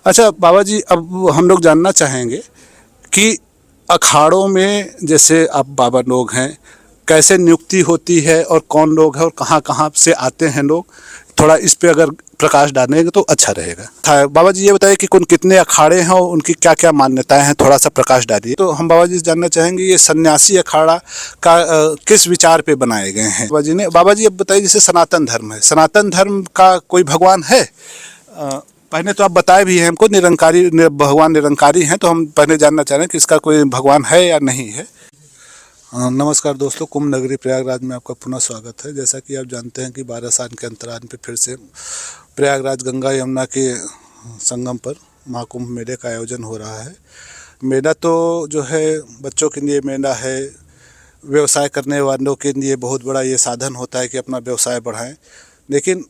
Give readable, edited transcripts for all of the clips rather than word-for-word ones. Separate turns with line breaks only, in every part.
अच्छा बाबा जी, अब हम लोग जानना चाहेंगे कि अखाड़ों में जैसे आप बाबा लोग हैं, कैसे नियुक्ति होती है और कौन लोग हैं और कहाँ कहाँ से आते हैं लोग, थोड़ा इस पे अगर प्रकाश डालेंगे तो अच्छा रहेगा। बाबा जी ये बताइए कि कौन कितने अखाड़े हैं और उनकी क्या क्या मान्यताएं हैं, थोड़ा सा प्रकाश डालिए। तो हम बाबा जी से जानना चाहेंगे ये सन्यासी अखाड़ा का किस विचार पे बनाए गए हैं बाबा जी अब बताइए, जैसे सनातन धर्म है, सनातन धर्म का कोई भगवान है? पहले तो आप बताए भी हैं हमको भगवान निरंकारी हैं, तो हम पहले जानना चाह रहे हैं कि इसका कोई भगवान है या नहीं है। नमस्कार दोस्तों, कुंभ नगरी प्रयागराज में आपका पुनः स्वागत है। जैसा कि आप जानते हैं कि 12 साल के अंतराल पे फिर से प्रयागराज गंगा यमुना के संगम पर महाकुंभ मेले का आयोजन हो रहा है। मेला तो जो है बच्चों के लिए मेला है, व्यवसाय करने वालों के लिए बहुत बड़ा ये साधन होता है कि अपना व्यवसाय बढ़ाएं। लेकिन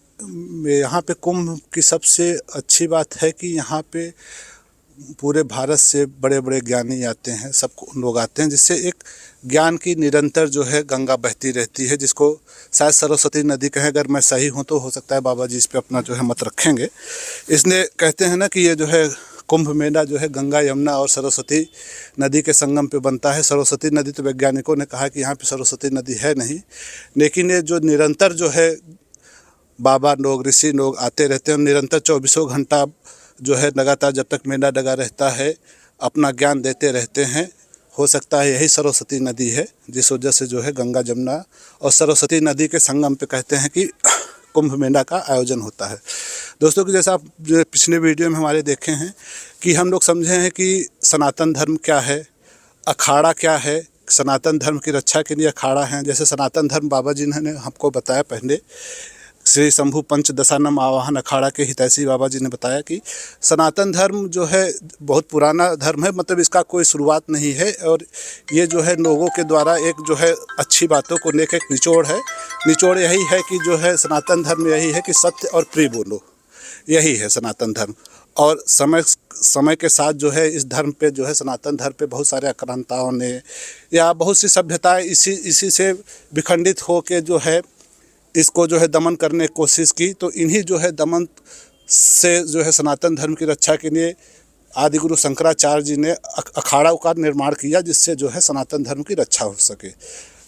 यहाँ पे कुंभ की सबसे अच्छी बात है कि यहाँ पे पूरे भारत से बड़े बड़े ज्ञानी आते हैं, सब लोग आते हैं, जिससे एक ज्ञान की निरंतर जो है गंगा बहती रहती है, जिसको शायद सरस्वती नदी कहें। अगर मैं सही हूँ तो हो सकता है बाबा जी इस पे अपना जो है मत रखेंगे। इसलिए कहते हैं ना कि ये जो है कुंभ मेला जो है गंगा यमुना और सरस्वती नदी के संगम पे बनता है। सरस्वती नदी तो वैज्ञानिकों ने कहा कि यहाँ पे सरस्वती नदी है नहीं, लेकिन ये जो निरंतर जो है बाबा लोग, ऋषि लोग आते रहते हैं, निरंतर 24 घंटा जो है लगातार जब तक मेला लगा रहता है अपना ज्ञान देते रहते हैं। हो सकता है यही सरस्वती नदी है, जिस वजह से जो है गंगा जमुना और सरस्वती नदी के संगम पे कहते हैं कि कुंभ मेला का आयोजन होता है। दोस्तों कि जैसा आप जो पिछले वीडियो में हमारे देखे हैं कि हम लोग समझे हैं कि सनातन धर्म क्या है, अखाड़ा क्या है, सनातन धर्म की रक्षा के लिए अखाड़ा हैं। जैसे सनातन धर्म बाबा जी ने हमको बताया, पहले श्री शंभु पंच दशानम आवाहन अखाड़ा के हितैषी बाबा जी ने बताया कि सनातन धर्म जो है बहुत पुराना धर्म है, मतलब इसका कोई शुरुआत नहीं है, और ये जो है लोगों के द्वारा एक जो है अच्छी बातों को लेकर एक निचोड़ है। निचोड़ यही है कि जो है सनातन धर्म यही है कि सत्य और प्रिय बोलो, यही है सनातन धर्म। और समय के साथ जो है इस धर्म पे जो है सनातन धर्म पे बहुत सारे आक्रांताओं ने या बहुत सी सभ्यताएं इसी से विखंडित हो के जो है इसको जो है दमन करने की कोशिश की। तो इन्हीं जो है दमन से जो है सनातन धर्म की रक्षा के लिए आदि गुरु शंकराचार्य जी ने अखाड़ों का निर्माण किया, जिससे जो है सनातन धर्म की रक्षा हो सके।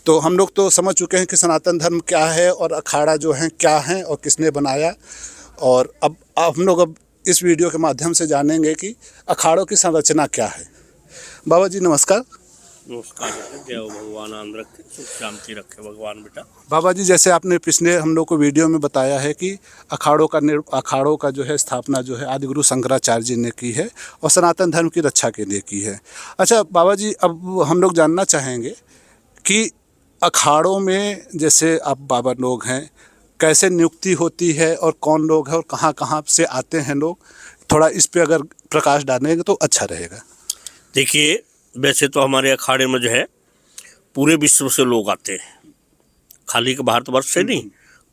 तो हम लोग तो समझ चुके हैं कि सनातन धर्म क्या है और अखाड़ा जो है क्या है और किसने बनाया। और अब हम लोग इस वीडियो के माध्यम से जानेंगे कि अखाड़ों की संरचना क्या है। बाबा जी नमस्कार।
नमस्कार बेटा, जय भगवान आनंद रखे, सुख शांति रखे भगवान बेटा।
बाबा जी जैसे आपने पिछले हम लोग को वीडियो में बताया है कि अखाड़ों का जो है स्थापना जो है आदि गुरु शंकराचार्य जी ने की है और सनातन धर्म की रक्षा के लिए की है। अच्छा बाबा जी, अब हम लोग जानना चाहेंगे कि अखाड़ों में जैसे आप बाबा लोग हैं, कैसे नियुक्ति होती है और कौन लोग हैं और कहाँ कहाँ से आते हैं लोग, थोड़ा इस पे अगर प्रकाश डालेंगे तो अच्छा रहेगा।
देखिए, वैसे तो हमारे अखाड़े में जो है पूरे विश्व से लोग आते हैं, खाली के भारतवर्ष से नहीं,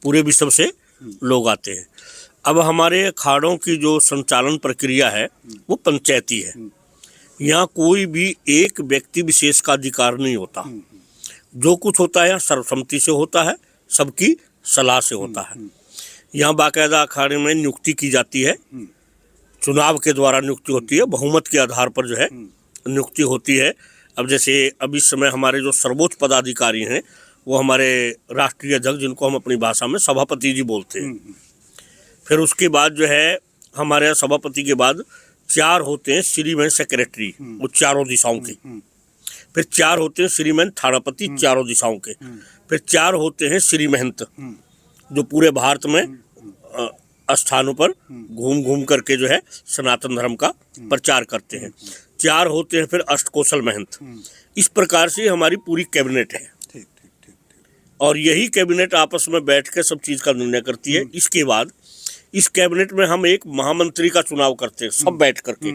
पूरे विश्व से लोग आते हैं। अब हमारे अखाड़ों की जो संचालन प्रक्रिया है वो पंचायती है। यहाँ कोई भी एक व्यक्ति विशेष का अधिकार नहीं होता। जो कुछ होता है यहाँ सर्वसम्मति से होता है, सबकी सलाह से होता है। यहाँ बाकायदा अखाड़े में नियुक्ति की जाती है, चुनाव के द्वारा नियुक्ति होती है, बहुमत के आधार पर जो है नियुक्ति होती है। अब जैसे अब इस समय हमारे जो सर्वोच्च पदाधिकारी हैं वो हमारे राष्ट्रीय अध्यक्ष, जिनको हम अपनी भाषा में सभापति जी बोलते हैं। फिर उसके बाद जो है हमारे यहाँ सभापति के बाद 4 होते हैं श्रीमैन सेक्रेटरी, वो चारों दिशाओं के। फिर 4 होते हैं श्रीमैन थानापति, चारों दिशाओं के। फिर 4 होते हैं श्री महंत, जो पूरे भारत में स्थानों पर घूम घूम करके जो है सनातन धर्म का प्रचार करते हैं। 4 होते हैं फिर अष्टकोशल महंत। इस प्रकार से हमारी पूरी कैबिनेट है। और यही कैबिनेट आपस में बैठ के सब चीज़ का निर्णय करती है। इसके बाद इस कैबिनेट में हम एक महामंत्री का चुनाव करते हैं, सब बैठ करके।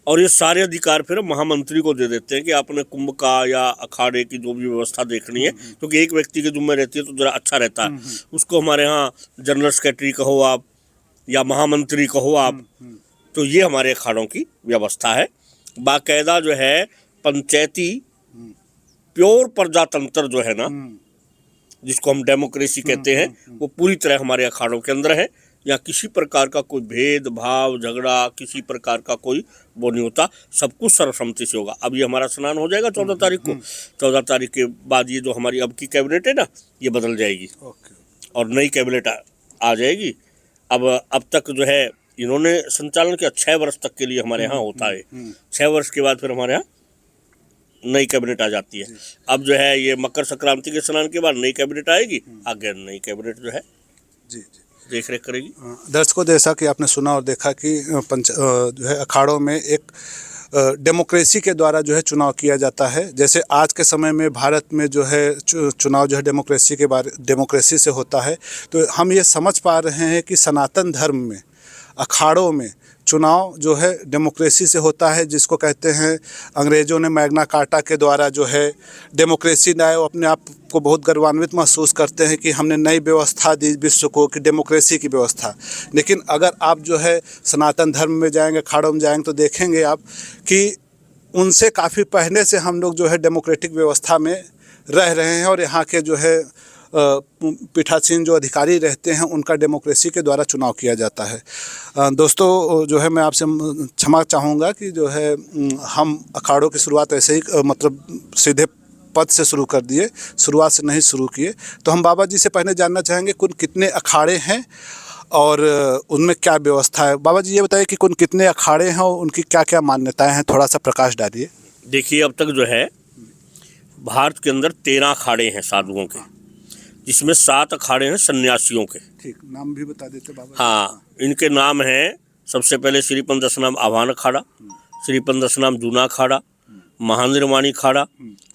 और ये सारे अधिकार फिर महामंत्री को दे देते हैं कि आपने कुंभ का या अखाड़े की जो भी व्यवस्था देखनी है, क्योंकि एक व्यक्ति की जिम्मे रहती है तो जरा अच्छा रहता है। उसको हमारे यहाँ जनरल सेक्रेटरी कहो आप या महामंत्री कहो आप। तो ये हमारे अखाड़ों की व्यवस्था है। बाकायदा जो है पंचायती प्योर प्रजातंत्र जो है ना, जिसको हम डेमोक्रेसी कहते हैं, वो पूरी तरह हमारे अखाड़ों के अंदर है। यहाँ किसी प्रकार का कोई भेदभाव झगड़ा किसी प्रकार का कोई वो नहीं होता, सब कुछ सर्वसम्मति से होगा। अब ये हमारा स्नान हो जाएगा 14 तारीख को, 14 तारीख के बाद ये जो हमारी अब की कैबिनेट है ना, ये बदल जाएगी और नई कैबिनेट आ जाएगी। अब तक जो है इन्होंने संचालन किया 6 वर्ष तक के लिए हमारे यहाँ होता है। 6 वर्ष के बाद फिर हमारे यहाँ नई कैबिनेट आ जाती है। अब जो है ये मकर संक्रांति के स्नान के बाद नई कैबिनेट आएगी, आगे नई कैबिनेट जो है देख रेख करेगी।
दर्शकों, जैसा कि आपने सुना और देखा कि जो है अखाड़ों में एक डेमोक्रेसी के द्वारा जो है चुनाव किया जाता है। जैसे आज के समय में भारत में जो है चुनाव जो है डेमोक्रेसी से होता है, तो हम ये समझ पा रहे हैं कि सनातन धर्म में अखाड़ों में चुनाव जो है डेमोक्रेसी से होता है, जिसको कहते हैं अंग्रेज़ों ने मैग्ना कार्टा के द्वारा जो है डेमोक्रेसी लाए। वो अपने आप को बहुत गर्वान्वित महसूस करते हैं कि हमने नई व्यवस्था दी विश्व को, कि डेमोक्रेसी की व्यवस्था। लेकिन अगर आप जो है सनातन धर्म में जाएंगे, अखाड़ों में जाएंगे, तो देखेंगे आप कि उनसे काफ़ी पहले से हम लोग जो है डेमोक्रेटिक व्यवस्था में रह रहे हैं और यहाँ के जो है पीठासीन जो अधिकारी रहते हैं उनका डेमोक्रेसी के द्वारा चुनाव किया जाता है। दोस्तों, जो है मैं आपसे क्षमा चाहूँगा कि जो है हम अखाड़ों की शुरुआत ऐसे ही मतलब सीधे पद से शुरू कर दिए, शुरुआत से नहीं शुरू किए। तो हम बाबा जी से पहले जानना चाहेंगे कुल कितने अखाड़े हैं और उनमें क्या व्यवस्था है। बाबा जी ये बताइए कि कुल कितने अखाड़े हैं और उनकी क्या क्या मान्यताएँ हैं, थोड़ा सा प्रकाश डालिए।
देखिए, अब तक जो है भारत के अंदर 13 अखाड़े हैं साधुओं के, जिसमें 7 अखाड़े हैं सन्यासियों के।
ठीक, नाम भी बता देते बाबा।
हाँ, इनके नाम हैं, सबसे पहले श्रीपन दशनाम आह्वान अखाड़ा, श्रीपन दशनाम जूना अखाड़ा, महानिर्वाणी अखाड़ा,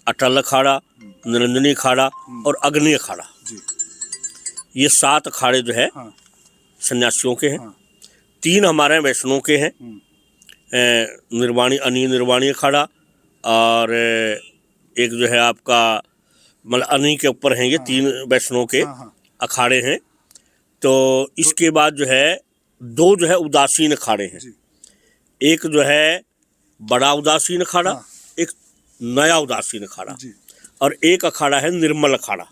अटल अखाड़ा, निरंजनी अखाड़ा और अग्नि अखाड़ा। ये 7 अखाड़े जो है सन्यासियों के हैं। 3 हमारे वैष्णवों के हैं, निर्वाणी अखाड़ा, और एक जो है आपका मतलब अनी के ऊपर हैं। ये 3 वैष्णवों के अखाड़े हैं। तो इसके बाद जो है 2 जो है उदासीन अखाड़े हैं। एक जो है बड़ा उदासीन अखाड़ा, एक नया उदासीन अखाड़ा, और एक अखाड़ा है निर्मल अखाड़ा।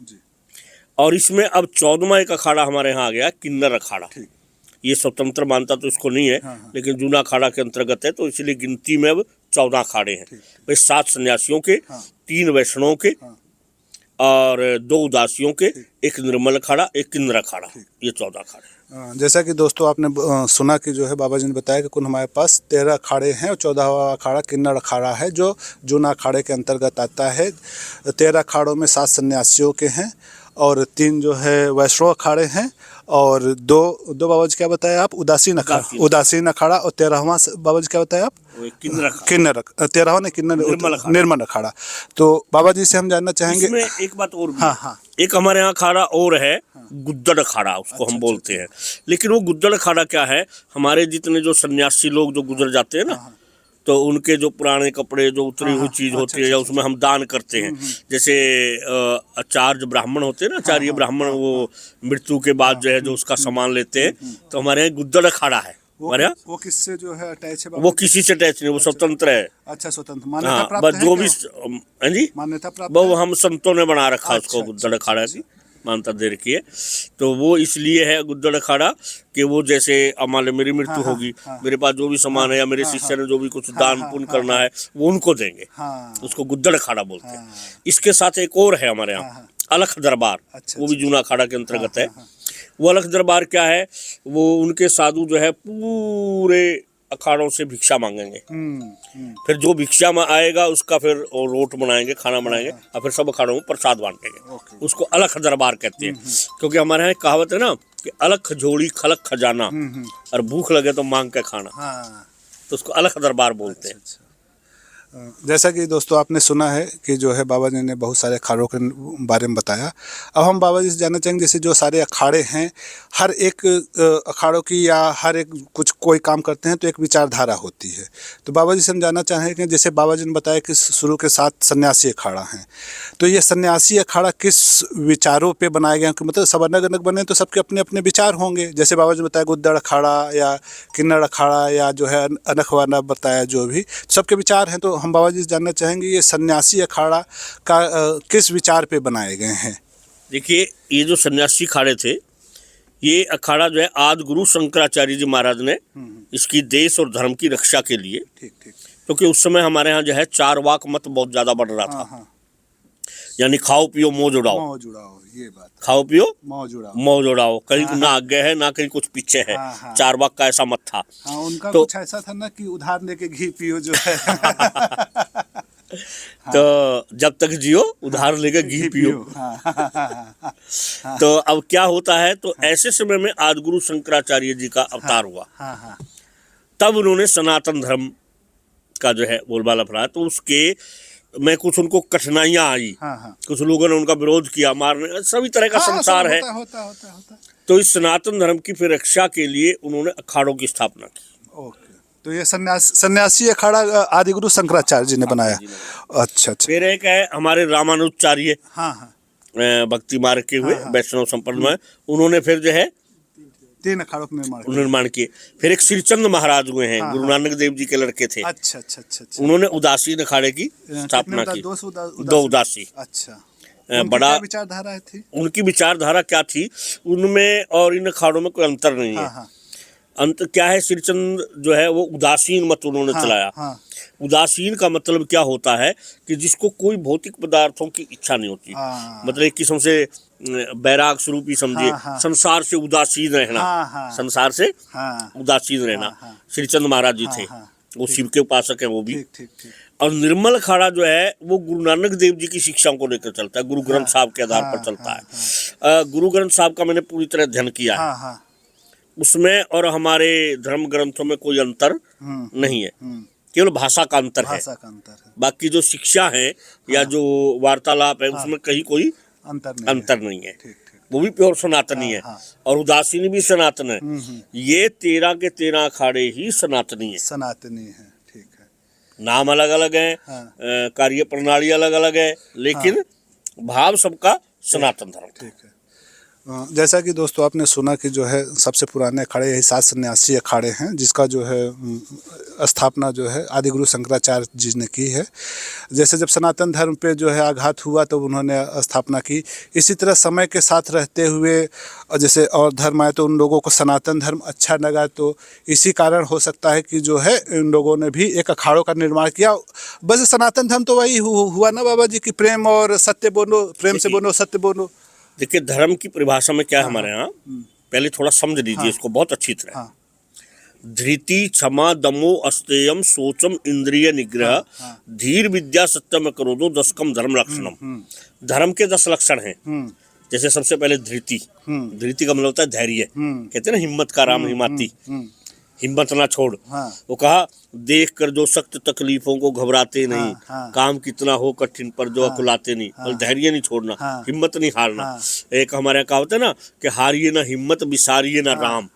और इसमें अब 14वां एक अखाड़ा हमारे यहाँ आ गया, किन्नर अखाड़ा। ये स्वतंत्र मानता तो इसको नहीं है, लेकिन जूना अखाड़ा के अंतर्गत है, तो इसलिए गिनती में अब 14 अखाड़े हैं। भाई 7 सन्यासियों के, 3 वैष्णवों के और 2 उदासियों के, एक निर्मल अखाड़ा, एक किन्नर अखाड़ा, ये 14 अखाड़े।
जैसा कि दोस्तों आपने सुना कि जो है बाबा जी ने बताया कि कुल हमारे पास 13 अखाड़े हैं और 14वां अखाड़ा किन्नर अखाड़ा है, जो जूना अखाड़े के अंतर्गत आता है। 13 अखाड़ों में 7 सन्यासियों के हैं और 3 जो है वैष्णव अखाड़े हैं और 2 बाबा जी क्या बताया आप, उदासीन अखाड़ा, और 13वां बाबा जी क्या बताया आप, किन्नर 13वां ने किन्नर निर्मल अखाड़ा। तो बाबा जी से हम जानना चाहेंगे
इसमें एक बात और भी। एक हमारे यहाँ अखाड़ा और है, गुद्दड़ अखाड़ा उसको हम बोलते हैं। लेकिन वो गुद्दड़ अखाड़ा क्या है, हमारे जितने जो सन्यासी लोग जो गुजर जाते हैं ना, तो उनके जो पुराने कपड़े, जो उतरी हुई चीज़ होती है, या उसमें हम दान करते हैं। जैसे आचार्य ब्राह्मण होते हैं ना, आचार्य ब्राह्मण, वो मृत्यु के बाद जो है जो उसका सामान लेते हैं, तो हमारे यहाँ गुद्दड़ अखाड़ा है।
वो किससे जो है अटैच है?
वो किसी से अटैच नहीं, वो स्वतंत्र है।
अच्छा, स्वतंत्र, मान्यता प्राप्त
बस
है
जो भी जी
मान्यता प्राप्त,
वो हम संतों ने बना रखा उसको, गुद्दड़ अखाड़ा की मान्यता दे रखी है। तो वो इसलिए है गुद्दड़ अखाड़ा कि वो जैसे मान लो मेरी मृत्यु होगी, मेरे पास जो भी सामान है या मेरे शिष्य ने जो भी कुछ दान पुण्य करना है वो उनको देंगे, उसको गुद्दड़ अखाड़ा बोलते हैं। इसके साथ एक और है हमारे यहाँ, अलख दरबार। वो भी जूना अखाड़ा के अंतर्गत है। वो अलख दरबार क्या है, वो उनके साधु जो है पूरे अखाड़ों से भिक्षा मांगेंगे। फिर जो भिक्षा में आएगा उसका फिर रोट बनाएंगे, खाना बनाएंगे, और फिर सब अखाड़ों में प्रसाद बांटेंगे। उसको अलख दरबार कहते हैं। क्योंकि हमारे यहाँ कहावत है ना कि अलख झोली खलक खजाना, और भूख लगे तो मांग के खाना, तो उसको अलख दरबार बोलते हैं।
जैसा कि दोस्तों आपने सुना है कि जो है बाबा जी ने बहुत सारे अखाड़ों के बारे में बताया। अब हम बाबा जी से जानना चाहेंगे, जैसे जो सारे अखाड़े हैं, हर एक अखाड़ों की या हर एक कुछ कोई काम करते हैं तो एक विचारधारा होती है। तो बाबा जी से हम जानना चाहेंगे, जैसे बाबा जी ने बताया कि शुरू के 7 सन्यासी अखाड़ा हैं, तो ये सन्यासी अखाड़ा किस विचारों पर बनाए गए हैं? मतलब सब अलग अलग बने तो सबके अपने अपने विचार होंगे। जैसे बाबा जी ने बताया गुद्दड़ अखाड़ा या किन्नर अखाड़ा या जो है अनखवाना बताया, जो भी सबके विचार हैं। तो हम बाबा जी से जानना चाहेंगे ये सन्यासी अखाड़ा का किस विचार पे बनाए गए हैं?
देखिए, ये जो सन्यासी अखाड़े थे, ये अखाड़ा जो है आदि गुरु शंकराचार्य जी महाराज ने इसकी देश और धर्म की रक्षा के लिए,
ठीक ठीक।
क्योंकि उस समय हमारे यहाँ जो है चारवाक मत बहुत ज्यादा बढ़ रहा था।
हाँ,
यानी खाओ पियो मौज उड़ाओ,
मौज उड़ाओ, ये बात,
खाओ पियो
मौज उड़ाओ,
मौज उड़ाओ, कहीं ना आगे है ना कहीं कुछ पीछे है।
हाँ।
चारवाक का ऐसा मत था।
हाँ, उनका
तो-
कुछ ऐसा था ना कि उधार लेके घी पियो जो है।
तो जब तक जियो उधार लेके घी पियो।
हाँ।
तो अब क्या होता है, तो ऐसे समय में आदिगुरु शंकराचार्य जी का अवतार हुआ।
हाँ।
तब उन्होंने सनातन धर्म का जो है बोलबाला फैलाया। तो उसके में कुछ उनको कठिनाइयां आई।
हाँ।
कुछ लोगों ने उनका विरोध किया, मारने, सभी तरह का संसार है।
होता।
तो इस सनातन धर्म की फिर रक्षा के लिए उन्होंने अखाड़ों की स्थापना की।
ओके, तो ये सन्यासी अखाड़ा आदिगुरु शंकराचार्य जी ने बनाया। अच्छा।
फिर एक है हमारे रामानुजाचार्य,
हाँ।
भक्ति मार्ग के हुए वैष्णव संप्रदाय में, उन्होंने फिर जो है
3 अखाड़ों का
निर्माण किए। फिर एक श्रीचंद महाराज हुए हैं, गुरु नानक देव जी के लड़के थे।
अच्छा।
उन्होंने उदासीन अखाड़े की स्थापना की। 2 उदासी।
अच्छा।
बड़ा
विचारधारा थी
उनकी विचारधारा क्या थी उनमें, और इन अखाड़ों में कोई अंतर नहीं है। अंतर क्या है, श्रीचंद जो है वो उदासीन मत उन्होंने चलाया। उदासीन का मतलब क्या होता है कि जिसको कोई भौतिक पदार्थों की इच्छा नहीं होती। मतलब एक किस्म से बैराग स्वरूप ही समझिए। संसार से उदासीन रहना। संसार से उदासीन रहना श्रीचंद महाराज जी थे। वो शिव के उपासक हैं वो भी।
ठीक।
और निर्मल अखाड़ा जो है वो गुरु नानक देव जी की शिक्षाओं को लेकर चलता है, गुरु ग्रंथ साहब के आधार पर चलता है। गुरु ग्रंथ साहब का मैंने पूरी तरह अध्ययन किया है। उसमें और हमारे धर्म ग्रंथों में कोई अंतर नहीं है, केवल भाषा का अंतर है। बाकी जो शिक्षा है या जो वार्तालाप है उसमें कहीं कोई अंतर नहीं है। वो भी प्योर सनातनी है। और उदासीनी भी सनातन है। ये 13 के 13 अखाड़े ही सनातनी है।
ठीक है।
नाम अलग अलग है, कार्य प्रणाली अलग अलग है, लेकिन भाव सबका सनातन धर्म।
ठीक है। जैसा कि दोस्तों आपने सुना कि जो है सबसे पुराने अखाड़े यही 7 सन्यासी अखाड़े हैं, जिसका जो है स्थापना जो है आदिगुरु शंकराचार्य जी ने की है। जैसे जब सनातन धर्म पे जो है आघात हुआ तो उन्होंने स्थापना की। इसी तरह समय के साथ रहते हुए जैसे और धर्म आए तो उन लोगों को सनातन धर्म अच्छा लगा, तो इसी कारण हो सकता है कि जो है इन लोगों ने भी एक अखाड़ों का निर्माण किया। बस सनातन धर्म तो वही हुआ ना बाबा जी की प्रेम और सत्य बोलो, प्रेम से बोलो, सत्य बोलो।
देखिए धर्म की परिभाषा में क्या है हमारे यहाँ, पहले थोड़ा समझ लीजिए इसको बहुत अच्छी तरह। धृति क्षमा दमो अस्तेयम शोचम इंद्रिय निग्रह धीर विद्या सत्यम क्रोधो 10 धर्म लक्षणम। धर्म के 10 लक्षण हैं। जैसे सबसे पहले धृति। धृति का मतलब होता है धैर्य। कहते हैं ना हिम्मत का राम हिमाती, हिम्मत ना छोड़। वो कहा देख कर जो सख्त तकलीफों को घबराते नहीं, काम कितना हो कठिन पर जो अकुलाते नहीं, और धैर्य नहीं छोड़ना, हिम्मत नहीं हारना। एक हमारे यहाँ कहावत है ना कि हारिए ना हिम्मत विसारिए ना राम।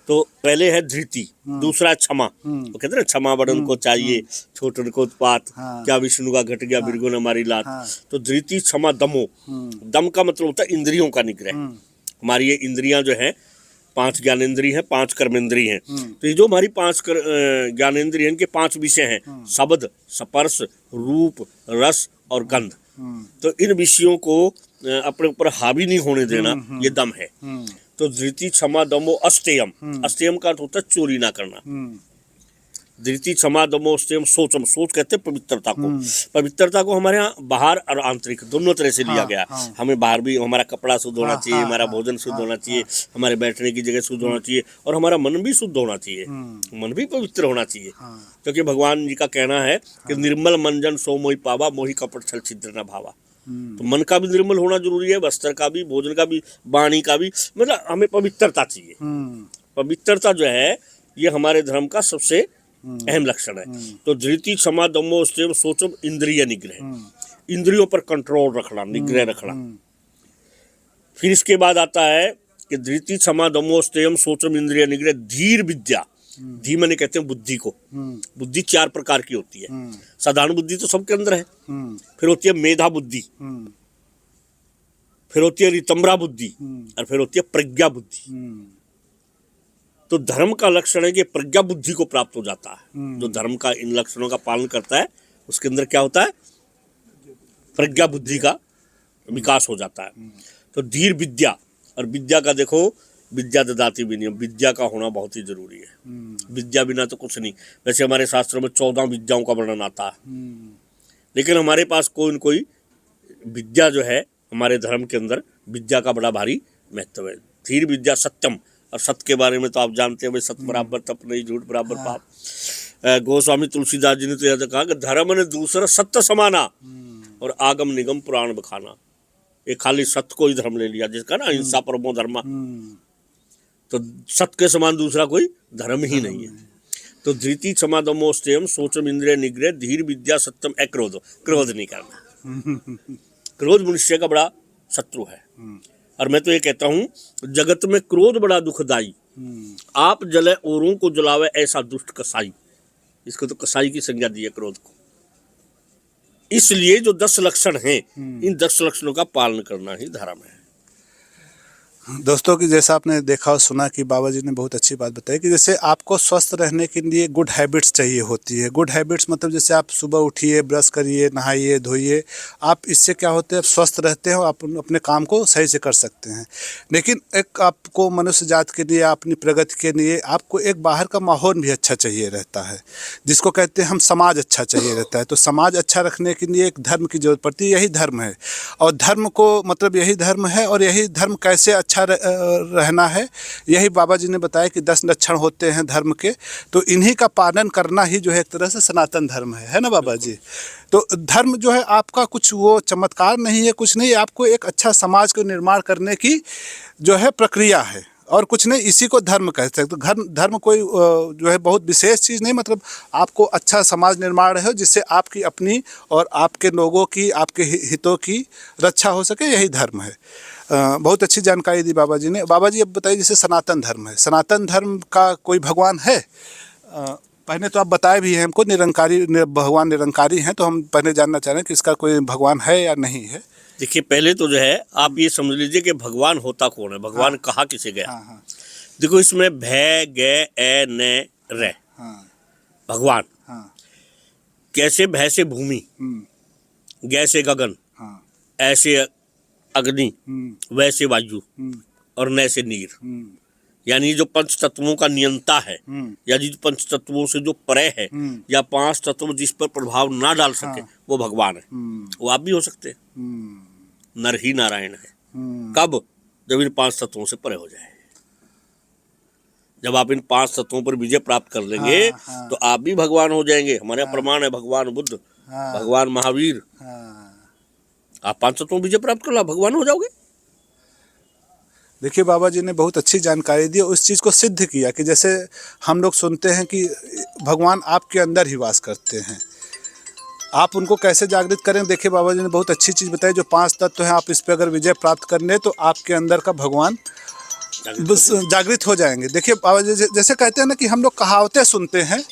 तो पहले है धृति, दूसरा है क्षमा। वो कहते हैं ना क्षमा बड़न को चाहिए छोटन को उत्पात, क्या विष्णु का घट गया बिरगो न हमारी लात। तो धृति क्षमा दमो। दम का मतलब होता है इंद्रियों का निग्रह। हमारी ये इंद्रियां जो है 5 ज्ञानेंद्रिय हैं, 5 कर्मेंद्रिय हैं। तो ये जो हमारी 5 ज्ञानेंद्रिय इनके 5 विषय हैं, शब्द, स्पर्श, रूप, रस और गंध। तो इन विषयों को अपने ऊपर हावी नहीं होने देना, ये दम है। तो धृति क्षमा दमो अस्तेयम। अस्तेयम का अर्थ होता है चोरी ना करना। धृति क्षमा दमो अस्तेयम सोचम। सोच कहते हैं पवित्रता को। पवित्रता को हमारे यहाँ बाहर और आंतरिक दोनों तरह से लिया गया। हमें बाहर भी हमारा कपड़ा शुद्ध होना चाहिए, हमारा भोजन शुद्ध होना चाहिए, हमारे बैठने की जगह शुद्ध होना चाहिए, और हमारा मन भी शुद्ध होना चाहिए, मन भी पवित्र होना चाहिए। क्योंकि भगवान जी का कहना है कि निर्मल मंजन सो मोहि पावा, मोहि कपट छल छिद्र न भावा। तो मन का भी निर्मल होना जरूरी है, वस्त्र का भी, भोजन का भी, वाणी का भी, मतलब हमें पवित्रता चाहिए। पवित्रता जो है ये हमारे धर्म का सबसे अहम लक्षण है। तो धृति क्षमा दमो अस्तेयम सोचम इंद्रिय निग्रह। इंद्रियों पर कंट्रोल रखना, निग्रह रखना। फिर इसके बाद आता है कि धृति क्षमा दमो अस्तेयम सोचम इंद्रिय निग्रह धीर विद्या। धी मैंने कहते हैं बुद्धि को। बुद्धि 4 प्रकार की होती है। साधारण बुद्धि तो सबके अंदर है। फिर होती है मेधा बुद्धि, फिर होती है रितंबरा बुद्धि, और फिर होती है प्रज्ञा बुद्धि। तो धर्म का लक्षण है कि प्रज्ञा बुद्धि को प्राप्त हो जाता है। जो धर्म का इन लक्षणों का पालन करता है उसके अंदर क्या होता है, प्रज्ञा बुद्धि का विकास हो जाता है। तो धीर विद्या, और विद्या का देखो विद्या ददाति विनयम, विद्या का होना बहुत ही जरूरी है। विद्या बिना तो कुछ नहीं। वैसे हमारे शास्त्रों में 14 विद्याओं का वर्णन आता है, लेकिन हमारे पास कोई न कोई विद्या जो है, हमारे धर्म के अंदर विद्या का बड़ा भारी महत्व है। धीर विद्या सत्यम, और सत्य के बारे में तो आप जानते हैं भाई, सत्य बराबर तप नहीं, झूठ बराबर पाप। गोस्वामी तुलसीदास जी ने तो यह कहा कि धर्म ने दूसरा सत्य समाना और आगम निगम पुराण बखाना। एक खाली सत्य को ही धर्म ले लिया, जिसका ना अहिंसा परमो धर्म, तो सत्य के समान दूसरा कोई धर्म ही नहीं है। तो धृति क्षमा दमोस्तेयम सोचम इंद्रिय निग्रह धीर विद्या सत्यम अक्रोध, क्रोध नहीं करना। क्रोध मनुष्य का बड़ा शत्रु है। और मैं तो ये कहता हूँ, जगत में क्रोध बड़ा दुखदाई, आप जले औरों को जलावे ऐसा दुष्ट कसाई। इसको तो कसाई की संज्ञा दी है क्रोध को। इसलिए जो 10 लक्षण हैं, इन 10 लक्षणों का पालन करना ही धर्म है।
दोस्तों की जैसा आपने देखा और सुना कि बाबा जी ने बहुत अच्छी बात बताई कि जैसे आपको स्वस्थ रहने के लिए गुड हैबिट्स चाहिए होती है। गुड हैबिट्स मतलब जैसे आप सुबह उठिए, ब्रश करिए, नहाइए, धोइए, आप इससे क्या होते हैं, आप स्वस्थ रहते हैं और आप अपने काम को सही से कर सकते हैं। लेकिन एक आपको मनुष्य जात के लिए, अपनी प्रगति के लिए आपको एक बाहर का माहौल भी अच्छा चाहिए रहता है, जिसको कहते हैं हम समाज अच्छा चाहिए रहता है। तो समाज अच्छा रखने के लिए एक धर्म की जरूरत पड़ती है, यही धर्म है। और धर्म को मतलब यही धर्म है, और यही धर्म कैसे अच्छा रहना है, यही बाबा जी ने बताया कि 10 लक्षण होते हैं धर्म के। तो इन्हीं का पालन करना ही जो है एक तरह से सनातन धर्म है ना बाबा जी। तो धर्म जो है आपका कुछ वो चमत्कार नहीं है, कुछ नहीं, आपको एक अच्छा समाज को निर्माण करने की जो है प्रक्रिया है, और कुछ नहीं। इसी को धर्म कहते हैं। तो धर्म कोई जो है बहुत विशेष चीज़ नहीं, मतलब आपको अच्छा समाज निर्माण है जिससे आपकी अपनी और आपके लोगों की, आपके हितों की रक्षा हो सके, यही धर्म है। बहुत अच्छी जानकारी दी बाबा जी ने। बाबा जी अब बताइए, जैसे सनातन धर्म है, सनातन धर्म का कोई भगवान है? पहले तो आप बताए भी हैं हमको, भगवान निरंकारी हैं, तो हम पहले जानना चाह रहे हैं कि इसका कोई भगवान है या नहीं है।
देखिए, पहले तो जो है आप ये समझ लीजिए कि भगवान होता कौन है, भगवान कहा किसे गया।
हाँ।
देखो, इसमें भय गे ए न रे, भगवान। कैसे? भय से भूमि, गै से गगन, ऐसे अग्नि, वैसे वायु, और न से नीर। यानी जो 5 तत्वों का नियंता है, या जिस 5 तत्वों से जो परे है, या 5 तत्व जिस पर प्रभाव ना डाल सके, वो भगवान है। वो आप भी हो सकते हैं। नर ही नारायण है। कब? जब इन 5 तत्वों से परे हो जाए। जब आप इन 5 तत्वों पर विजय प्राप्त कर लेंगे, तो आप भी भगवान हो जाएंगे। हमारे यहाँ प्रमाण है, भगवान बुद्ध, भगवान महावीर। आप 5 तत्वों विजय प्राप्त कर लो, भगवान हो जाओगे।
देखिए, बाबा जी ने बहुत अच्छी जानकारी दी, उस चीज़ को सिद्ध किया कि जैसे हम लोग सुनते हैं कि भगवान आपके अंदर ही वास करते हैं, आप उनको कैसे जागृत करें। देखिए, बाबा जी ने बहुत अच्छी चीज़ बताई, जो 5 तत्व हैं, आप इस पर अगर विजय प्राप्त करने, तो आपके अंदर का भगवान जागृत हो जाएंगे। देखिए बाबा जी जैसे कहते हैं ना कि हम लोग कहावतें सुनते हैं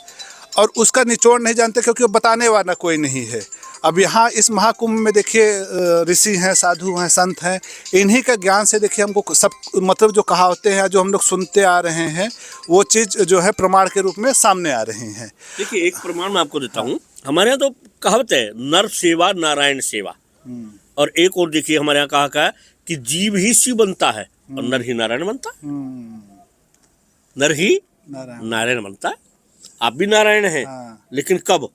और उसका निचोड़ नहीं जानते, क्योंकि वो बताने वाला कोई नहीं है। अब यहाँ इस महाकुंभ में देखिए ऋषि हैं, साधु हैं, संत हैं, इन्हीं का ज्ञान से देखिए हमको सब मतलब जो कहावतें हैं, जो हम लोग सुनते आ रहे हैं, वो चीज़ जो है प्रमाण के रूप में सामने आ रही हैं।
देखिए, एक प्रमाण मैं आपको देता हूँ। हमारे यहाँ तो कहावत है, नर सेवा नारायण सेवा। और एक और देखिए, हमारे यहाँ कहा है कि जीव ही शिव बनता है और नर ही नारायण बनता है। नर ही नारायण बनता है। आप भी नारायण हैं, लेकिन कब?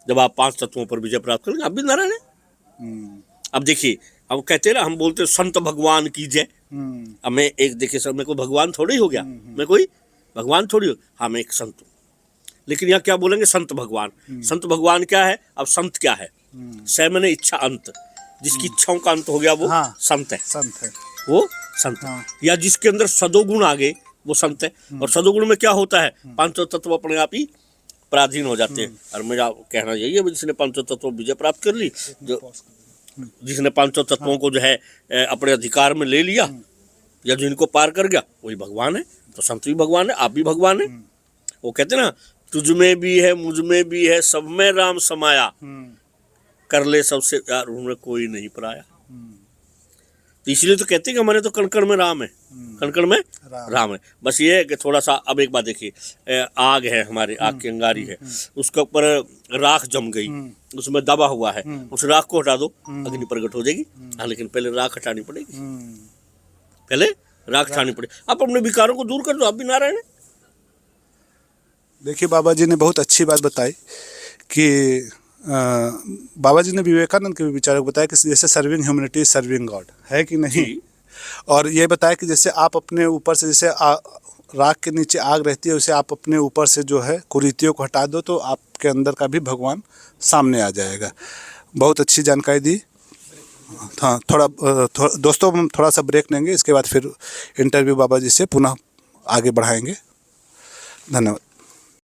जब आप 5 तत्वों पर विजय प्राप्त करेंगे, आप भी नारायण हैं। अब देखिए, हम कहते हैं ना, हम बोलते हैं संत भगवान की जय। अब मैं एक देखिए सर, मैं कोई भगवान थोड़ी हो गया, मैं कोई भगवान थोड़ी हो। हाँ, मैं एक संत हूँ, लेकिन यहाँ क्या बोलेंगे? संत भगवान। संत भगवान क्या है? अब संत क्या है? स मैंने इच्छा अंत, जिसकी इच्छाओं का अंत हो गया, वो संत है। संत है वो संत। या जिसके अंदर सदोगुण आ गए, वो संत है। और सदोगुण में क्या होता है? 5 तत्व अपने आप ही पराधीन हो जाते हैं। और मेरा कहना यही है, जिसने 5 तत्वों विजय प्राप्त कर ली, जो जिसने 5 तत्वों को जो है अपने अधिकार में ले लिया, या जिनको पार कर गया, वही भगवान है। तो संत भी भगवान है, आप भी भगवान है। वो कहते हैं ना, तुझ में भी है, मुझ में भी है, सब में राम समाया, कर ले सबसे प्यार, उनमें कोई नहीं पराया। तो इसलिए तो कहते हैं कि हमारे तो कण-कण में राम है, कण-कण में राम है। बस ये है कि थोड़ा सा, अब एक बात देखिए, आग है हमारे, आग की अंगारी है, उसके ऊपर राख जम गई, उसमें दबा हुआ है, उस राख को हटा दो, अग्नि प्रकट हो जाएगी। हाँ, लेकिन पहले राख हटानी पड़ेगी, पहले राख छानी पड़े। आप अपने विकारों को दूर कर दो, आप भी नारायण हैं।
देखिए बाबा जी ने बहुत अच्छी बात बताई कि बाबा जी ने विवेकानंद के विचारों को बताया कि जैसे सर्विंग ह्यूमैनिटी सर्विंग गॉड है कि नहीं।
जी।
और ये बताया कि जैसे आप अपने ऊपर से जैसे राख के नीचे आग रहती है, उसे आप अपने ऊपर से जो है कुरीतियों को हटा दो तो आपके अंदर का भी भगवान सामने आ जाएगा। बहुत अच्छी जानकारी दी। हाँ, दोस्तों हम थोड़ा सा ब्रेक लेंगे, इसके बाद फिर इंटरव्यू बाबा जी से पुनः आगे बढ़ाएंगे। धन्यवाद।